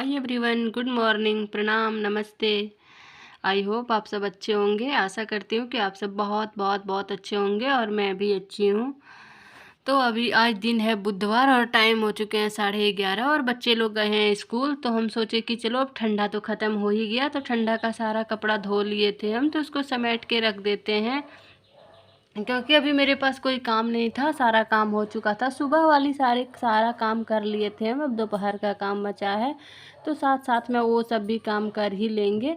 Hi everyone, good morning, प्रणाम, नमस्ते। I hope आप सब अच्छे होंगे। आशा करती हूँ कि आप सब बहुत बहुत बहुत अच्छे होंगे और मैं भी अच्छी हूँ। तो अभी आज दिन है बुधवार और टाइम हो चुके हैं 11:30 और बच्चे लोग गए हैं स्कूल। तो हम सोचे कि चलो अब ठंडा तो ख़त्म हो ही गया, तो ठंडा का सारा कपड़ा धो लिए थे हम, तो उसको समेट के रख देते हैं क्योंकि अभी मेरे पास कोई काम नहीं था, सारा काम हो चुका था। सुबह वाली सारा काम कर लिए थे हम, अब दोपहर का काम बचा है तो साथ साथ में वो सब भी काम कर ही लेंगे।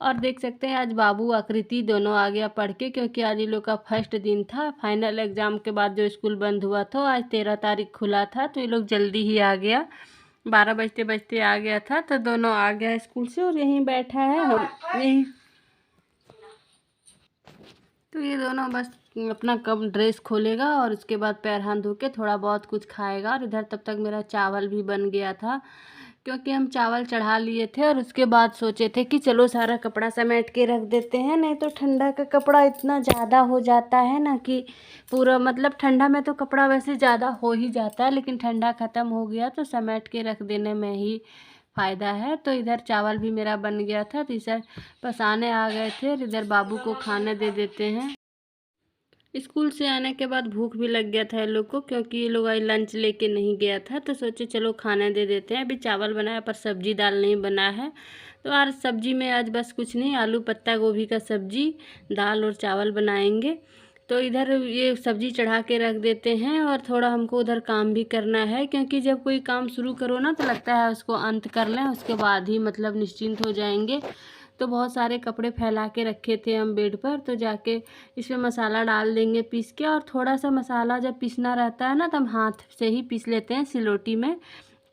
और देख सकते हैं आज बाबू आकृति दोनों आ गया पढ़ के, क्योंकि आज ये लोग का फर्स्ट दिन था फाइनल एग्ज़ाम के बाद जो स्कूल बंद हुआ था। आज 13 तारीख खुला था तो ये लोग जल्दी ही आ गया, 12 बजते बजते आ गया था। तो दोनों आ गया स्कूल से और यहीं बैठा है हम यहीं। तो ये दोनों बस अपना कब ड्रेस खोलेगा और उसके बाद पैर हाथ धो के थोड़ा बहुत कुछ खाएगा। और इधर तब तक मेरा चावल भी बन गया था, क्योंकि हम चावल चढ़ा लिए थे और उसके बाद सोचे थे कि चलो सारा कपड़ा समेट के रख देते हैं, नहीं तो ठंडा का कपड़ा इतना ज़्यादा हो जाता है ना कि पूरा, मतलब ठंडा में तो कपड़ा वैसे ज़्यादा हो ही जाता है, लेकिन ठंडा ख़त्म हो गया तो समेट के रख देने में ही फ़ायदा है। तो इधर चावल भी मेरा बन गया था, तो इधर पसाने आ गए थे और इधर बाबू को खाने दे देते हैं। स्कूल से आने के बाद भूख भी लग गया था ये लोग को, क्योंकि ये लोग आज लंच लेके नहीं गया था, तो सोचे चलो खाने दे देते हैं। अभी चावल बनाया पर सब्जी दाल नहीं बना है, तो आज सब्जी में आज बस कुछ नहीं, आलू पत्ता गोभी का सब्जी, दाल और चावल बनाएंगे। तो इधर ये सब्जी चढ़ा के रख देते हैं और थोड़ा हमको उधर काम भी करना है, क्योंकि जब कोई काम शुरू करो ना तो लगता है उसको अंत कर लें, उसके बाद ही मतलब निश्चिंत हो जाएंगे। तो बहुत सारे कपड़े फैला के रखे थे हम बेड पर, तो जाके इसमें मसाला डाल देंगे पीस के। और थोड़ा सा मसाला जब पीसना रहता है ना तो हम हाथ से ही पीस लेते हैं सिलोटी में,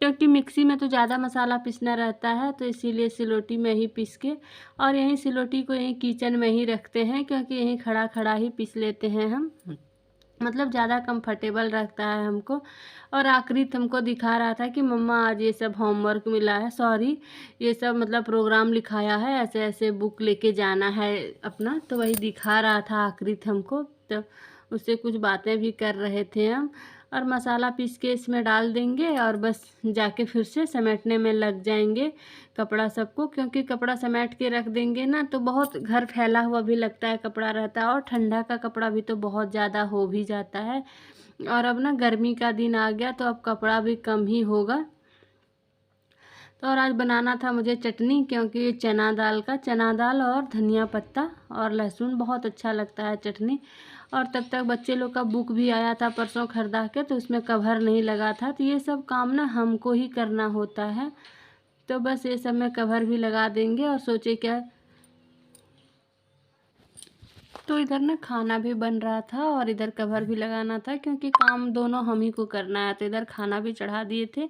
क्योंकि मिक्सी में तो ज़्यादा मसाला पीसना रहता है, तो इसीलिए सिलोटी में ही पीस के। और यहीं सिलोटी को यहीं किचन में ही रखते हैं, क्योंकि यहीं खड़ा खड़ा ही पीस लेते हैं हम, मतलब ज़्यादा कंफर्टेबल रखता है हमको। और आकृति हमको दिखा रहा था कि मम्मा आज ये सब होमवर्क मिला है, सॉरी ये सब मतलब प्रोग्राम लिखाया है, ऐसे ऐसे बुक लेके जाना है अपना, तो वही दिखा रहा था आकृति हमको। तो उससे कुछ बातें भी कर रहे थे हम। और मसाला पीस के इसमें डाल देंगे और बस जाके फिर से समेटने में लग जाएंगे कपड़ा सबको, क्योंकि कपड़ा समेट के रख देंगे ना तो बहुत घर फैला हुआ भी लगता है कपड़ा रहता है, और ठंडा का कपड़ा भी तो बहुत ज़्यादा हो भी जाता है। और अब ना गर्मी का दिन आ गया तो अब कपड़ा भी कम ही होगा। तो और आज बनाना था मुझे चटनी, क्योंकि चना दाल और धनिया पत्ता और लहसुन बहुत अच्छा लगता है चटनी। और तब तक बच्चे लोग का बुक भी आया था परसों खरीदा के, तो उसमें कवर नहीं लगा था, तो ये सब काम ना हमको ही करना होता है। तो बस ये सब में कवर भी लगा देंगे। और सोचे क्या, तो इधर ना खाना भी बन रहा था और इधर कवर भी लगाना था, क्योंकि काम दोनों हम ही को करना है। तो इधर खाना भी चढ़ा दिए थे।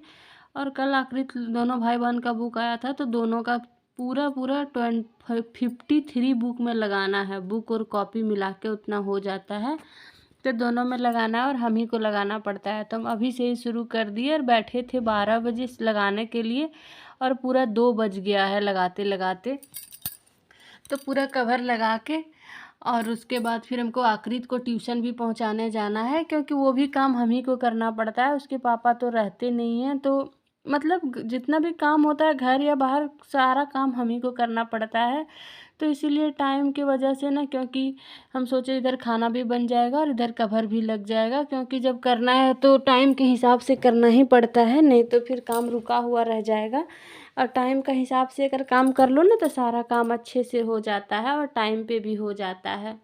और कल आखिरी दोनों भाई बहन का बुक आया था, तो दोनों का पूरा पूरा 53 बुक में लगाना है, बुक और कॉपी मिला के उतना हो जाता है, तो दोनों में लगाना है और हम ही को लगाना पड़ता है। तो हम अभी से ही शुरू कर दिए और बैठे थे 12 बजे लगाने के लिए, और पूरा 2 बज गया है लगाते लगाते। तो पूरा कवर लगा के और उसके बाद फिर हमको आकृति को ट्यूशन भी पहुंचाने जाना है, क्योंकि वो भी काम हम ही को करना पड़ता है, उसके पापा तो रहते नहीं हैं। तो मतलब जितना भी काम होता है घर या बाहर सारा काम हम ही को करना पड़ता है। तो इसीलिए टाइम की वजह से ना, क्योंकि हम सोचे इधर खाना भी बन जाएगा और इधर कवर भी लग जाएगा, क्योंकि जब करना है तो टाइम के हिसाब से करना ही पड़ता है, नहीं तो फिर काम रुका हुआ रह जाएगा। और टाइम का हिसाब से अगर काम कर लो ना तो सारा काम अच्छे से हो जाता है और टाइम पे भी हो जाता है।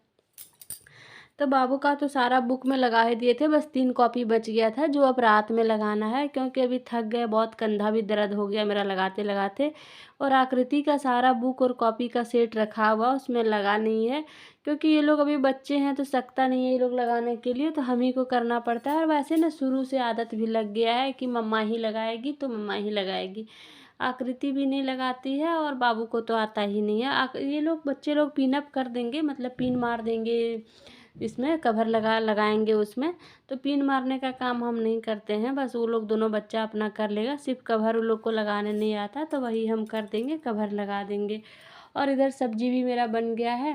तो बाबू का तो सारा बुक में लगा ही दिए थे, बस 3 कॉपी बच गया था जो अब रात में लगाना है, क्योंकि अभी थक गए, बहुत कंधा भी दर्द हो गया मेरा लगाते लगाते। और आकृति का सारा बुक और कॉपी का सेट रखा हुआ, उसमें लगा नहीं है, क्योंकि ये लोग अभी बच्चे हैं तो सकता नहीं है ये लोग लगाने के लिए, तो हम ही को करना पड़ता है। और वैसे ना शुरू से आदत भी लग गया है कि मम्मा ही लगाएगी तो मम्मा ही लगाएगी। आकृति भी नहीं लगाती है और बाबू को तो आता ही नहीं है। ये लोग बच्चे लोग पिन अप कर देंगे, मतलब पिन मार देंगे, इसमें कवर लगाएंगे उसमें। तो पिन मारने का काम हम नहीं करते हैं, बस वो लोग दोनों बच्चा अपना कर लेगा, सिर्फ कवर उन लोग को लगाने नहीं आता, तो वही हम कर देंगे, कवर लगा देंगे। और इधर सब्जी भी मेरा बन गया है,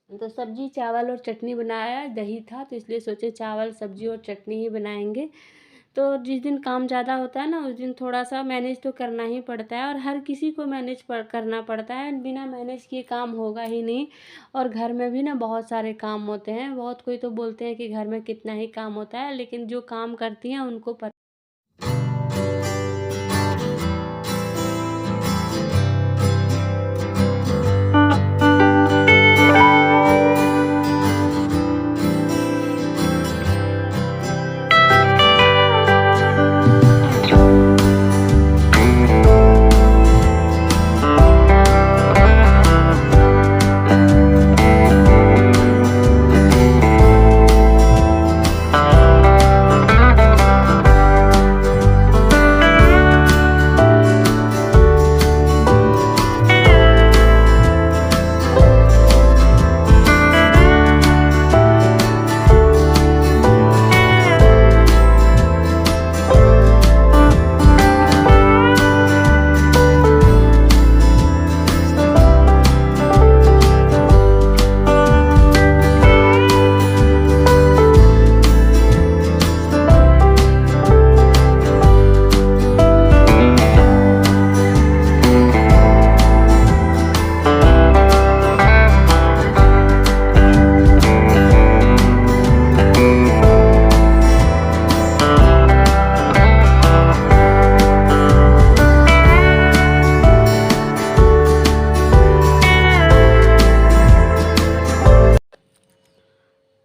तो सब्जी चावल और चटनी बनाया, दही था तो इसलिए सोचे चावल सब्जी और चटनी ही बनाएंगे। तो जिस दिन काम ज़्यादा होता है ना उस दिन थोड़ा सा मैनेज तो करना ही पड़ता है, और हर किसी को मैनेज करना पड़ता है, बिना मैनेज किए काम होगा ही नहीं। और घर में भी ना बहुत सारे काम होते हैं, बहुत कोई तो बोलते हैं कि घर में कितना ही काम होता है, लेकिन जो काम करती हैं उनको पता।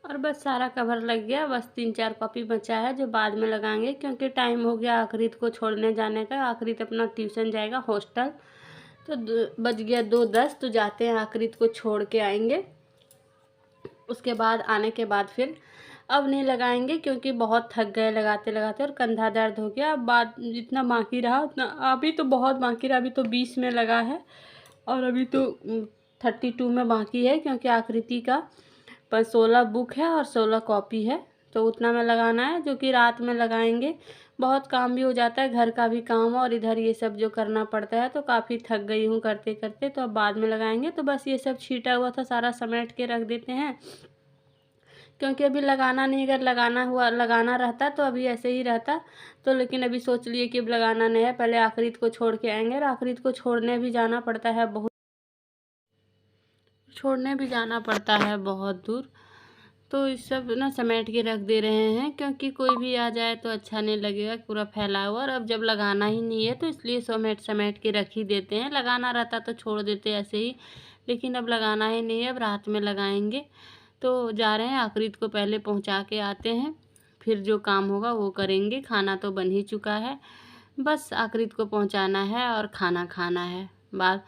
और बस सारा कवर लग गया, बस 3-4 कॉपी बचा है जो बाद में लगाएंगे, क्योंकि टाइम हो गया आखिरीत को छोड़ने जाने का। आखिरीत अपना ट्यूशन जाएगा हॉस्टल, तो बज गया 2:10, तो जाते हैं आखिरीत को छोड़ के आएंगे। उसके बाद आने के बाद फिर अब नहीं लगाएंगे, क्योंकि बहुत थक गए लगाते लगाते, और कंधा दर्द हो गया। अब बाद जितना बाकी रहा उतना, अभी तो बहुत बाकी रहा, अभी तो 20 में लगा है, और अभी तो 32 में बाकी है, क्योंकि आकृति का 16 बुक है और 16 कॉपी है, तो उतना में लगाना है, जो कि रात में लगाएंगे। बहुत काम भी हो जाता है, घर का भी काम और इधर ये सब जो करना पड़ता है, तो काफ़ी थक गई हूँ करते करते, तो अब बाद में लगाएंगे। तो बस ये सब छीटा हुआ था सारा समेट के रख देते हैं, क्योंकि अभी लगाना नहीं, अगर लगाना रहता तो अभी ऐसे ही रहता। तो लेकिन अभी सोच लिए कि अब लगाना नहीं है, पहले आखिरीत को छोड़ के आएंगे, और आखिरीत को छोड़ने भी जाना पड़ता है बहुत दूर। तो इस सब ना समेट के रख दे रहे हैं, क्योंकि कोई भी आ जाए तो अच्छा नहीं लगेगा पूरा फैला हुआ। और अब जब लगाना ही नहीं है तो इसलिए समेट के रख ही देते हैं। लगाना रहता तो छोड़ देते ऐसे ही, लेकिन अब लगाना ही नहीं है, अब रात में लगाएंगे। तो जा रहे हैं, आखिरीत को पहले पहुंचा के आते हैं, फिर जो काम होगा वो करेंगे। खाना तो बन ही चुका है, बस आखिरीत को पहुंचाना है और खाना खाना है बात।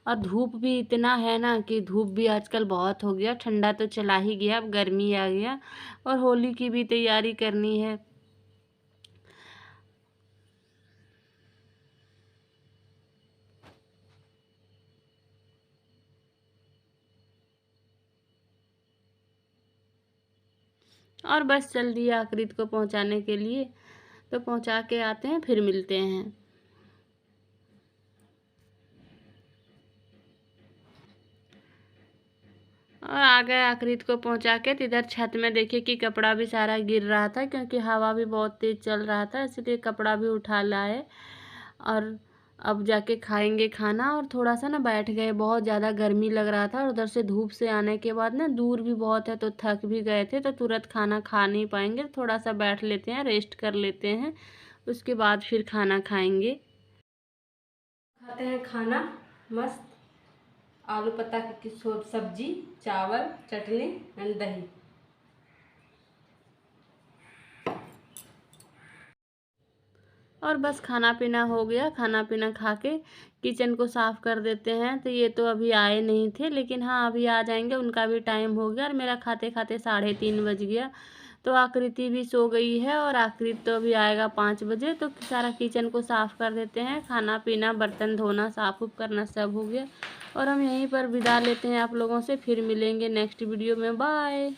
और धूप भी इतना है ना, कि धूप भी आजकल बहुत हो गया, ठंडा तो चला ही गया, अब गर्मी आ गया, और होली की भी तैयारी करनी है। और बस चल दिया आखिरीत को पहुंचाने के लिए, तो पहुंचा के आते हैं, फिर मिलते हैं। और आ गए आखिरीत को पहुंचा के, तो इधर छत में देखिए कि कपड़ा भी सारा गिर रहा था, क्योंकि हवा भी बहुत तेज़ चल रहा था, इसलिए कपड़ा भी उठा लाए। और अब जाके खाएंगे खाना, और थोड़ा सा ना बैठ गए, बहुत ज़्यादा गर्मी लग रहा था, और उधर से धूप से आने के बाद ना दूर भी बहुत है, तो थक भी गए थे, तो तुरंत खाना खा नहीं पाएंगे, थोड़ा सा बैठ लेते हैं, रेस्ट कर लेते हैं, उसके बाद फिर खाना खाएंगे। खाते हैं खाना, मस्त आलू पत्ता की सब्जी, चावल, चटनी एंड दही। और बस खाना पीना हो गया, खाना पीना खा के किचन को साफ़ कर देते हैं। तो ये तो अभी आए नहीं थे, लेकिन हाँ अभी आ जाएंगे, उनका भी टाइम हो गया, और मेरा खाते खाते 3:30 बज गया। तो आकृति भी सो गई है, और आकृति तो अभी आएगा 5 बजे। तो सारा किचन को साफ़ कर देते हैं, खाना पीना बर्तन धोना साफ़ उफ करना सब हो गया, और हम यहीं पर विदा लेते हैं आप लोगों से। फिर मिलेंगे नेक्स्ट वीडियो में, बाय।